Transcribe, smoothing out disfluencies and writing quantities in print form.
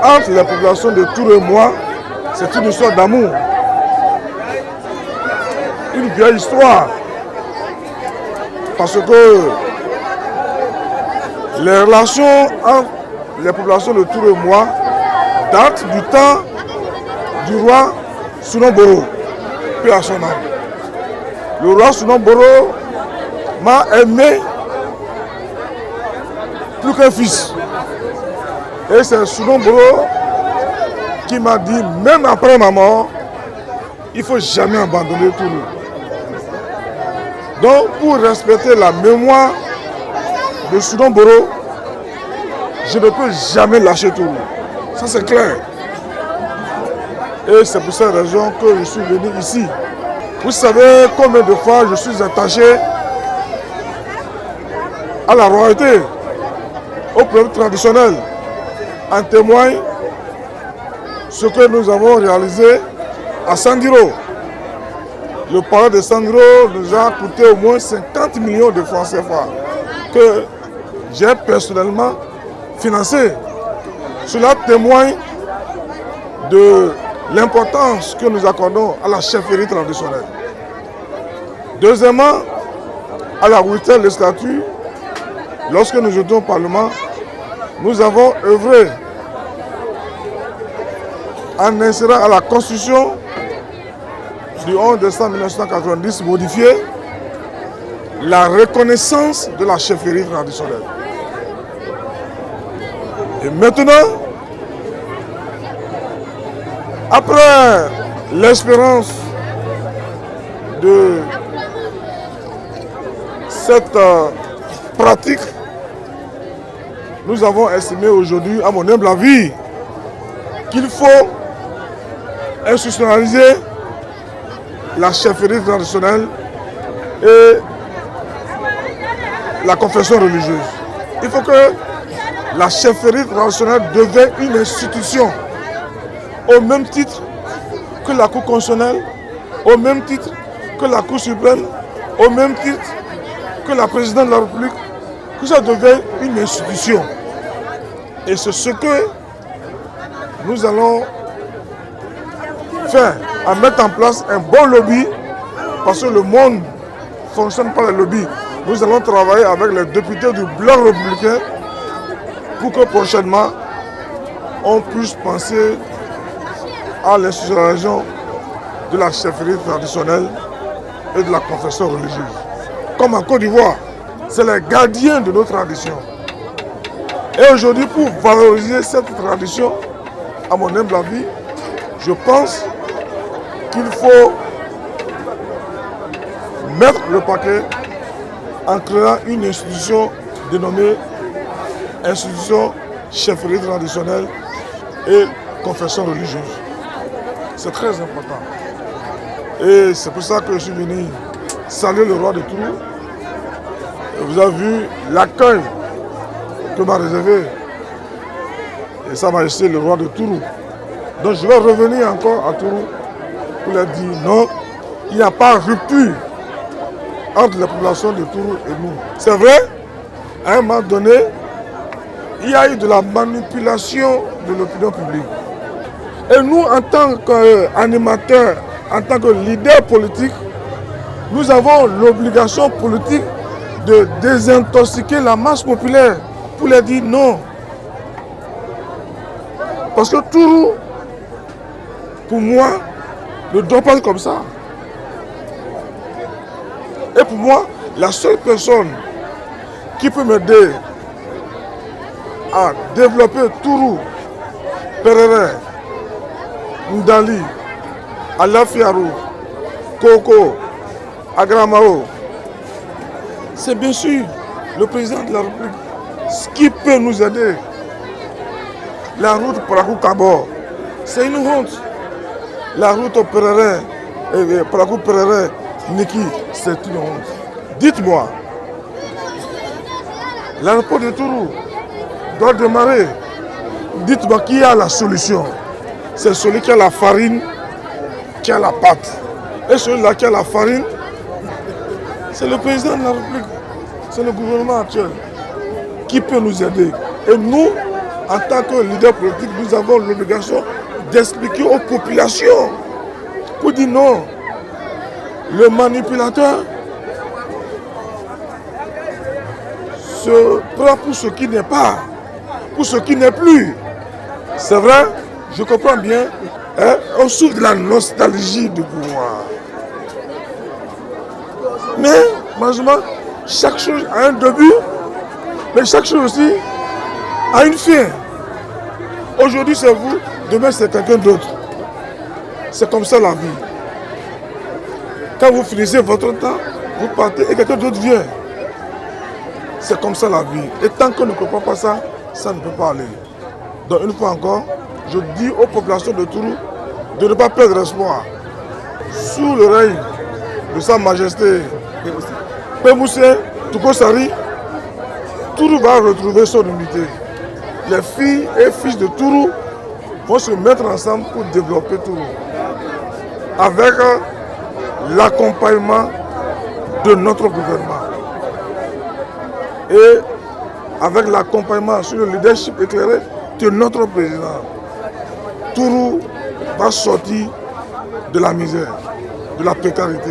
Entre la population de Tourou et moi, c'est une histoire d'amour. Une vieille histoire. Parce que les relations entre les populations de Tourou et moi datent du temps du roi Sounon-Boro, puis à son âme. Le roi Sounon-Boro m'a aimé plus qu'un fils. Et c'est Sounon-Boro qui m'a dit, même après ma mort, il ne faut jamais abandonner Tourou. Donc, pour respecter la mémoire de Sounon-Boro, je ne peux jamais lâcher Tourou. Ça, c'est clair. Et c'est pour cette raison que je suis venu ici. Vous savez combien de fois je suis attaché à la royauté, au peuple traditionnel. En témoigne ce que nous avons réalisé à Sandiro. Le palais de Sandiro nous a coûté au moins 50 millions de francs CFA que j'ai personnellement financé. Cela témoigne de l'importance que nous accordons à la chefferie traditionnelle. Deuxièmement, à la 8e législature, lorsque nous étions au Parlement, nous avons œuvré en insérant à la Constitution du 11 décembre 1990 modifiée la reconnaissance de la chefferie traditionnelle. Et maintenant, après l'expérience de cette pratique, nous avons estimé aujourd'hui, à mon humble avis, qu'il faut institutionnaliser la chefferie traditionnelle et la confession religieuse. Il faut que la chefferie traditionnelle devienne une institution au même titre que la Cour constitutionnelle, au même titre que la Cour suprême, au même titre que la présidente de la République, que ça devienne une institution. Et c'est ce que nous allons faire, à mettre en place un bon lobby, parce que le monde fonctionne par le lobby. Nous allons travailler avec les députés du bloc républicain pour que prochainement on puisse penser à l'institutionnalisation de la chefferie traditionnelle et de la confession religieuse. Comme en Côte d'Ivoire, c'est les gardiens de nos traditions. Et aujourd'hui, pour valoriser cette tradition, à mon humble avis, je pense qu'il faut mettre le paquet en créant une institution dénommée Institution chefferie traditionnelle et confession religieuse. C'est très important. Et c'est pour ça que je suis venu saluer le roi de Tourou. Et vous avez vu l'accueil que m'a réservé et Sa Majesté le roi de Tourou. Donc je vais revenir encore à Tourou pour leur dire non, il n'y a pas de rupture entre la population de Tourou et nous. C'est vrai, à un moment donné, il y a eu de la manipulation de l'opinion publique. Et nous, en tant qu'animateurs, en tant que leaders politiques, nous avons l'obligation politique de désintoxiquer la masse populaire pour leur dire non. Parce que Tourou, pour moi, ne doit pas être comme ça. Et pour moi, la seule personne qui peut m'aider à développer Tourou, Perere, Ndali, Alafiarou, Koko, Agramao, c'est bien sûr le président de la République. Ce qui peut nous aider, la route Parakou-Kabor, c'est une honte. La route Perere, Parakou-Perere, Niki, c'est une honte. Dites-moi, l'aéroport de Tourou doit démarrer. Dites-moi qui a la solution. C'est celui qui a la farine, qui a la pâte. Et celui-là qui a la farine, c'est le président de la République. C'est le gouvernement actuel. qui peut nous aider. Et nous, en tant que leader politique, nous avons l'obligation d'expliquer aux populations pour dire non, le manipulateur se prend pour ce qui n'est pas, pour ce qui n'est plus. C'est vrai, je comprends bien, hein, on souffre de la nostalgie du pouvoir. Mais, malheureusement, chaque chose a un début, mais chaque chose aussi a une fin. Aujourd'hui c'est vous, demain c'est quelqu'un d'autre. C'est comme ça la vie. Quand vous finissez votre temps, vous partez et quelqu'un d'autre vient. C'est comme ça la vie. Et tant qu'on ne comprend pas ça, ça ne peut pas aller. Donc une fois encore, je dis aux populations de Tourou de ne pas perdre espoir. Sous le règne de Sa Majesté Pemoussé Toukosari, Tourou va retrouver son unité. Les filles et fils de Tourou vont se mettre ensemble pour développer Tourou. Avec l'accompagnement de notre gouvernement. Et avec l'accompagnement sur le leadership éclairé de notre président. Tourou va sortir de la misère, de la précarité.